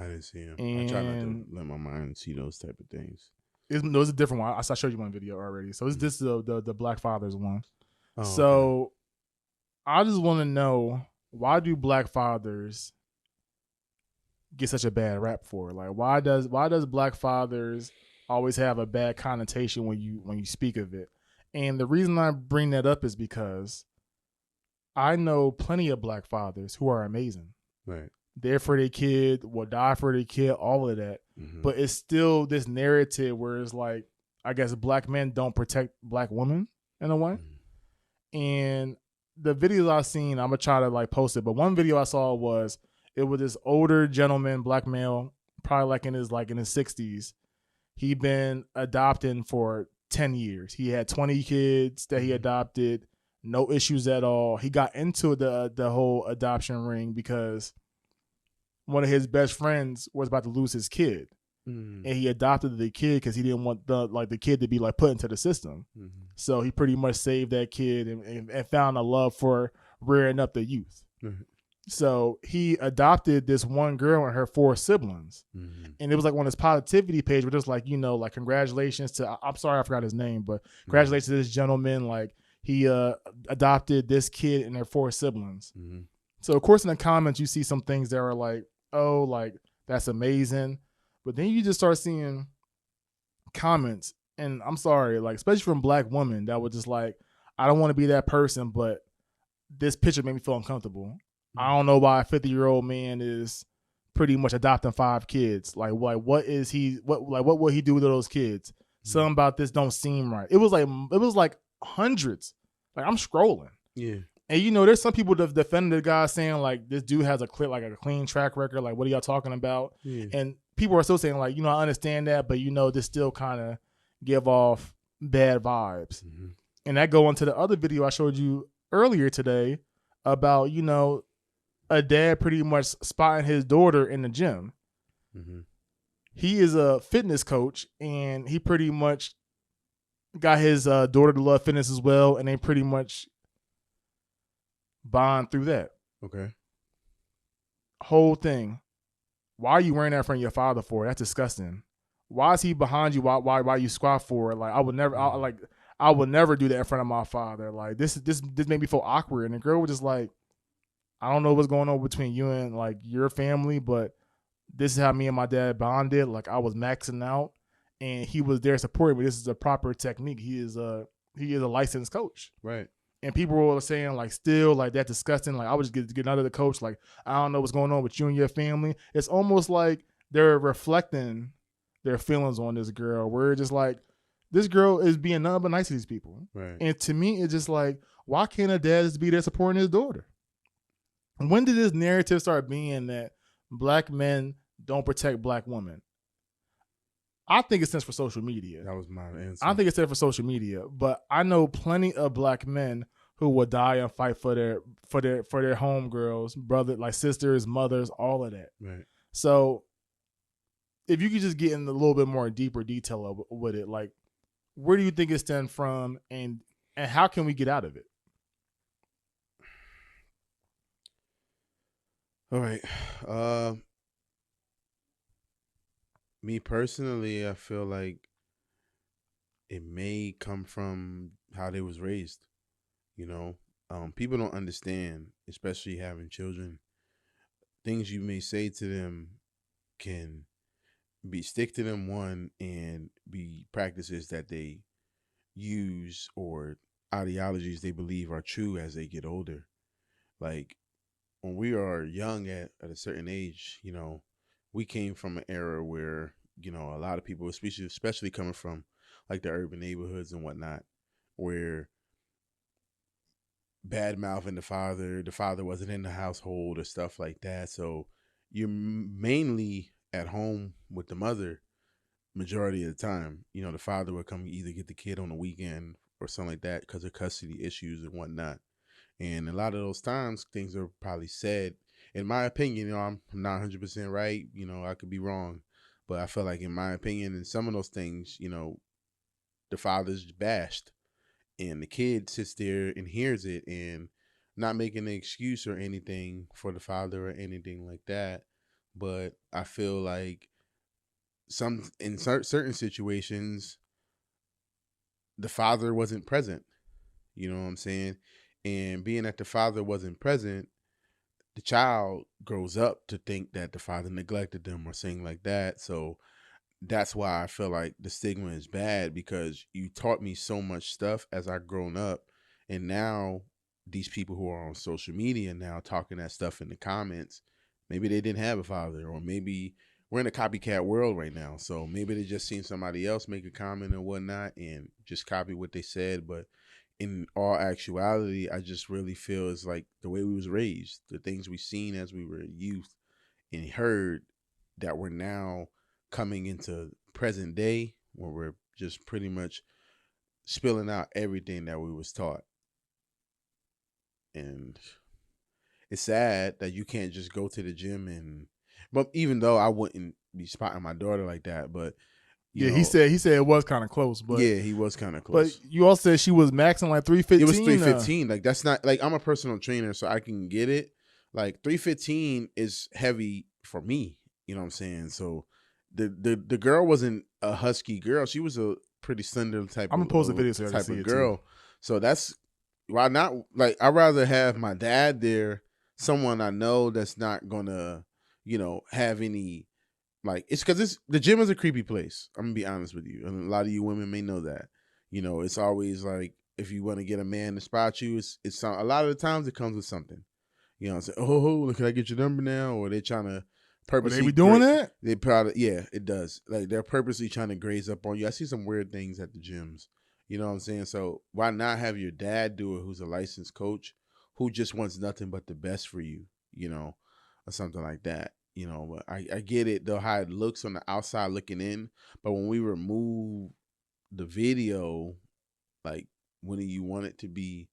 I didn't see him. I try not to And let my mind see those type of things. it's a different one. I showed you one video already. So this is the Black Fathers one. Oh, okay. So I just want to know, why do Black fathers get such a bad rap for? Like, why does Black fathers always have a bad connotation when you speak of it? And the reason I bring that up is because I know plenty of Black fathers who are amazing. Right. There for their kid, will die for their kid, all of that. Mm-hmm. But it's still this narrative where it's like, I guess Black men don't protect Black women in a way. Mm-hmm. And the videos I've seen, I'm gonna try to like post it. But one video I saw was, it was this older gentleman, Black male, probably like in his 60s. He'd been adopting for 10 years. He had 20 kids that he adopted, no issues at all. He got into the whole adoption ring because one of his best friends was about to lose his kid. And he adopted the kid because he didn't want the kid to be like put into the system. Mm-hmm. So he pretty much saved that kid and found a love for rearing up the youth. Mm-hmm. So he adopted this one girl and her 4 siblings. Mm-hmm. And it was like on his positivity page where it was like, like congratulations to, I'm sorry I forgot his name, but congratulations to this gentleman. Like, he adopted this kid and their 4 siblings. Mm-hmm. So of course in the comments you see some things that are like, oh, like that's amazing. But then you just start seeing comments, and I'm sorry, like especially from Black women that were just like, I don't want to be that person, but this picture made me feel uncomfortable. Mm-hmm. I don't know why a 50-year-old man is pretty much adopting 5 kids. Like what is he? What will he do with those kids? Mm-hmm. Something about this don't seem right. It was like hundreds. Like, I'm scrolling. Yeah. And there's some people that defend the guy saying like, this dude has a clean track record. Like, what are y'all talking about? Yeah. And people are still saying like, I understand that, but this still kind of give off bad vibes. Mm-hmm. And that go into the other video I showed you earlier today about, a dad pretty much spotting his daughter in the gym. Mm-hmm. He is a fitness coach, and he pretty much got his daughter to love fitness as well, and they pretty much bond through that. Okay. Whole thing. Why are you wearing that in front of your father for? That's disgusting. Why is he behind you? Why you squat for it? Like, I would never. I would never do that in front of my father. Like, this made me feel awkward. And the girl was just like, I don't know what's going on between you and like your family, but this is how me and my dad bonded. Like, I was maxing out, and he was there supporting me. This is a proper technique. He is a licensed coach. Right. And people were saying like, still like, that disgusting. Like, I would just get another coach. Like, I don't know what's going on with you and your family. It's almost like they're reflecting their feelings on this girl. Where it's just like, this girl is being nothing but nice to these people. Right. And to me, it's just like, why can't a dad just be there supporting his daughter? When did this narrative start being that Black men don't protect Black women? I think it's since for social media. That was my answer. I think it's there for social media, but I know plenty of Black men who will die and fight for their homegirls, brother, like sisters, mothers, all of that. Right. So if you could just get in a little bit more deeper detail with it, like, where do you think it stemmed from, and how can we get out of it? All right. Me personally, I feel like it may come from how they was raised. People don't understand, especially having children. Things you may say to them can stick to them, one, and be practices that they use or ideologies they believe are true as they get older. Like, when we are young at a certain age, we came from an era where, a lot of people, especially coming from like the urban neighborhoods and whatnot, where bad mouthing the father wasn't in the household or stuff like that. So you're mainly at home with the mother majority of the time. The father would come either get the kid on the weekend or something like that because of custody issues and whatnot. And a lot of those times, things are probably said. In my opinion, I'm not 100% right. I could be wrong. But I feel like, in my opinion, in some of those things, the father's bashed. And the kid sits there and hears it and not making an excuse or anything for the father or anything like that. but I feel like some in certain situations the father wasn't present. You know what I'm saying? And being that the father wasn't present, the child grows up to think that the father neglected them or something like that. So that's why I feel like the stigma is bad, because you taught me so much stuff as I grown up, and now these people who are on social media now talking that stuff in the comments, maybe they didn't have a father, or maybe we're in a copycat world right now. So maybe they just seen somebody else make a comment and whatnot and just copy what they said. But in all actuality, I just really feel it's like the way we was raised, the things we seen as we were youth and heard, that we're now coming into present day where we're just pretty much spilling out everything that we was taught. And it's sad that you can't just go to the gym and, but even though I wouldn't be spotting my daughter like that, but you Yeah, know, he said it was kind of close, but yeah, he was kind of but close. you also said she was maxing like 315. It was 315. Like that's not like, I'm a personal trainer, so I can get it. Like 315 is heavy for me. You know what I'm saying? So the girl wasn't a husky girl. She was a pretty slender I'm gonna post a video so you can type see of it too. girl. So that's why not, like, I'd rather have my dad there, someone I know that's not gonna, have any, like, it's because the gym is a creepy place. I'm gonna be honest with you, and a lot of you women may know that. It's always like, if you want to get a man to spot you, it's a lot of the times it comes with something. You know what I'm saying? Oh, look, can I get your number now? Or they're trying to But they purposely be doing that? They probably, yeah, it does. Like, they're purposely trying to graze up on you. I see some weird things at the gyms. You know what I'm saying? So why not have your dad do it, who's a licensed coach, who just wants nothing but the best for you, or something like that. But I get it though, how it looks on the outside looking in. But when we remove the video, like, wouldn't you want it to be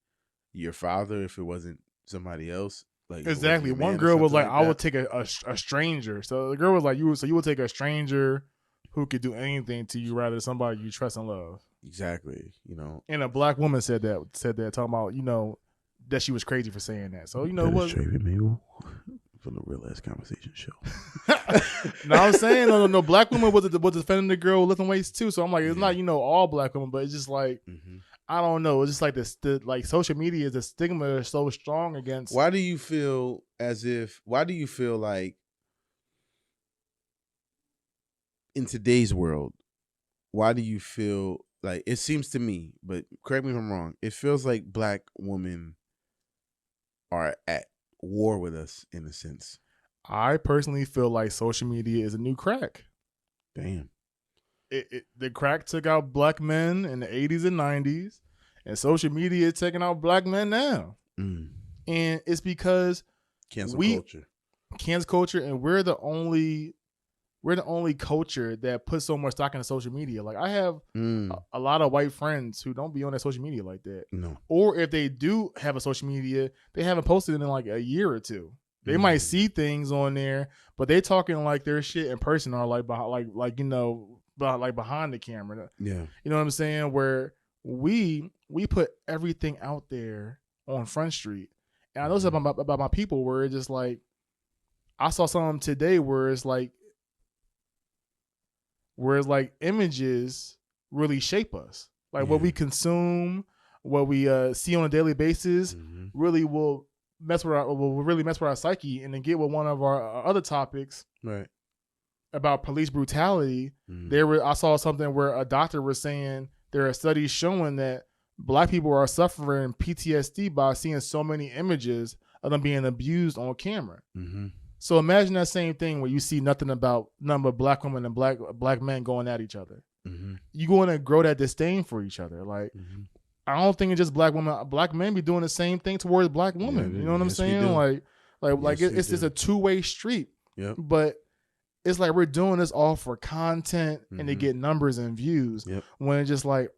your father if it wasn't somebody else? Like, if it wasn't Exactly. your One man or girl was something like, like "I would that? take a stranger." So the girl was like, you would take a stranger who could do anything to you rather than somebody you trust and love." Exactly. And a black woman said that talking about that she was crazy for saying that. So That is what? Traven Mabel for the Real Ass Conversation Show. No, I'm saying no. Black woman was defending the girl lifting weights too. So I'm like, it's not all black women, but it's just like I don't know. It's just like like social media, the stigma is so strong against. Why do you feel like in today's world, why do you feel like, it seems to me, but correct me if I'm wrong, it feels like black women are at war with us in a sense? I personally feel like social media is a new crack. Damn. The crack took out black men in the 80s and 90s, and social media is taking out black men now. And it's because cancel culture, and we're the only culture that puts so much stock into social media. Like, I have a lot of white friends who don't be on that social media like that. No. Or if they do have a social media, they haven't posted in like a year or two. They might see things on there, but they talking like their shit in person, or like behind the camera. Yeah. You know what I'm saying? Where we put everything out there on Front Street. And I know something about my people where it's just like, I saw something today where it's like images really shape us. Like, what we consume, what we see on a daily basis, really will really mess with our psyche. And then get with one of our other topics, right, about police brutality. I saw something where a doctor was saying there are studies showing that black people are suffering PTSD by seeing so many images of them being abused on camera. So imagine that same thing where you see nothing but black women and black men going at each other. You're going to grow that disdain for each other. Like, I don't think it's just black women. Black men be doing the same thing towards black women. Yeah, you know what I'm saying? Like it's just a two-way street. Yep. But it's like we're doing this all for content and to get numbers and views. Yep. When it's just like,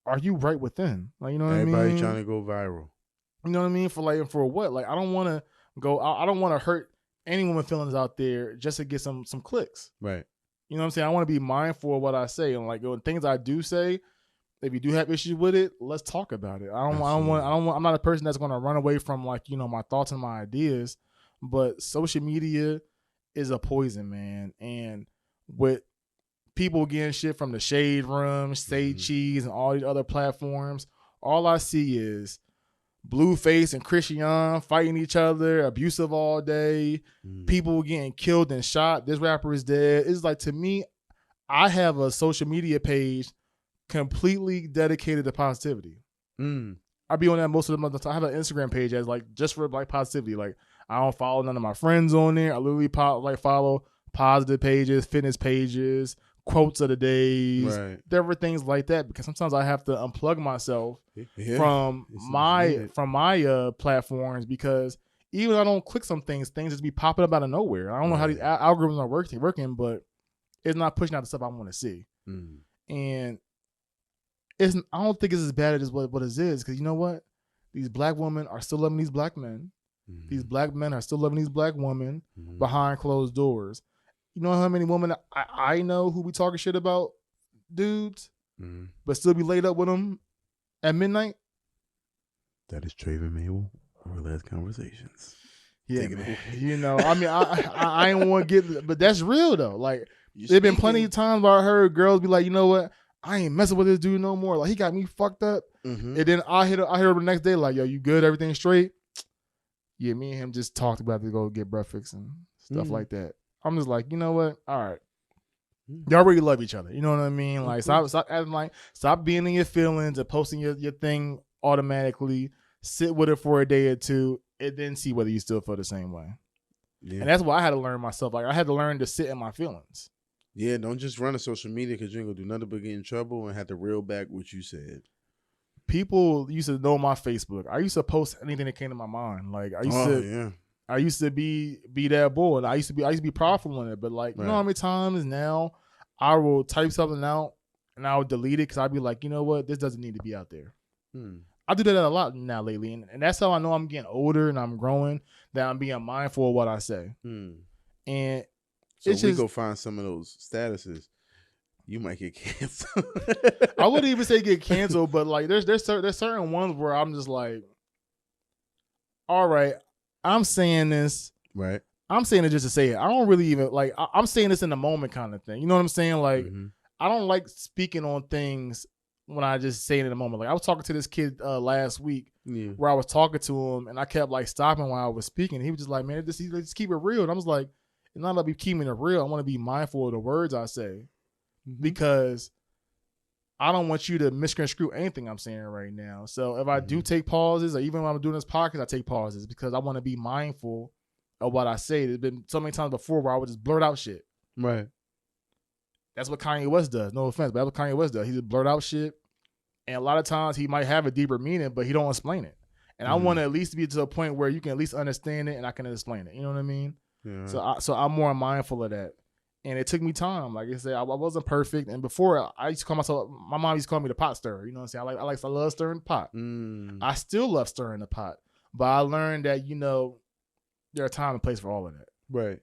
are you right within? Like, you know what I mean? Everybody trying to go viral. You know what I mean? For what? Like, I don't want to hurt any woman feelings out there just to get some clicks. Right. You know what I'm saying? I want to be mindful of what I say, and like, things I do say, if you do have issues with it, let's talk about it. I'm not a person that's going to run away from, like, my thoughts and my ideas. But social media is a poison, man. And with people getting shit from the Shade Room, Say Cheese, and all these other platforms, all I see is Blueface and Christian fighting each other, abusive all day, people getting killed and shot. This rapper is dead. It's like, to me, I have a social media page completely dedicated to positivity. I be on that most of the month. I have an Instagram page as like just for like positivity. Like, I don't follow none of my friends on there. I literally follow positive pages, fitness pages, quotes of the days, different things like that. Because sometimes I have to unplug myself from my platforms, because even though I don't click some things just be popping up out of nowhere. I don't know how these algorithms are working, but it's not pushing out the stuff I want to see. And I don't think it's as bad as what it is, because you know what? These black women are still loving these black men. These black men are still loving these black women behind closed doors. You know how many women I know who be talking shit about dudes, but still be laid up with them at midnight? That is Traven Mabel. Real ass conversations. Yeah, man. You know, I mean, I ain't want to get, but that's real though. Like, there've been plenty of times where I heard girls be like, you know what? I ain't messing with this dude no more. Like, he got me fucked up. And then I hear her the next day like, yo, you good? Everything straight? Yeah, me and him just talked about to go get breakfast and stuff like that. I'm just like, you know what? All right. Y'all really love each other. You know what I mean? Like, stop acting like, stop being in your feelings and posting your thing automatically. Sit with it for a day or two and then see whether you still feel the same way. Yeah. And that's what I had to learn myself. Like, I had to learn to sit in my feelings. Yeah, don't just run to social media because you ain't gonna do nothing but get in trouble, and have to reel back what you said. People used to know my Facebook. I used to post anything that came to my mind. Like, I used to be that boy, and I used to be powerful in it. But like, you know how many times now I will type something out and I will delete it because I'd be like, you know what, this doesn't need to be out there. I do that a lot now lately, and that's how I know I'm getting older and I'm growing. That I'm being mindful of what I say. And so we go find some of those statuses, you might get canceled. I wouldn't even say get canceled, but like there's certain ones where I'm just like, all right, I'm saying this. Right. I'm saying it just to say it. I don't really even like, I'm saying this in the moment kind of thing. You know what I'm saying? Like, I don't like speaking on things when I just say it in the moment. Like, I was talking to this kid last week where I was talking to him and I kept like stopping while I was speaking. He was just like, man, just keep it real. And I was like, it's not about keeping it real. I want to be mindful of the words I say because I don't want you to misconstrue anything I'm saying right now. So if I do take pauses, or even when I'm doing this podcast, I take pauses because I want to be mindful of what I say. There's been so many times before where I would just blurt out shit. Right. That's what Kanye West does. No offense, but that's what Kanye West does. He just blurt out shit. And a lot of times he might have a deeper meaning, but he don't explain it. And I want to at least be to a point where you can at least understand it and I can explain it. You know what I mean? Yeah. So I'm more mindful of that. And it took me time. Like I said, I wasn't perfect. And before, I used to call myself, my mom used to call me the pot stirrer. You know what I'm saying? I love stirring the pot. I still love stirring the pot. But I learned that, you know, there are time and place for all of that. Right.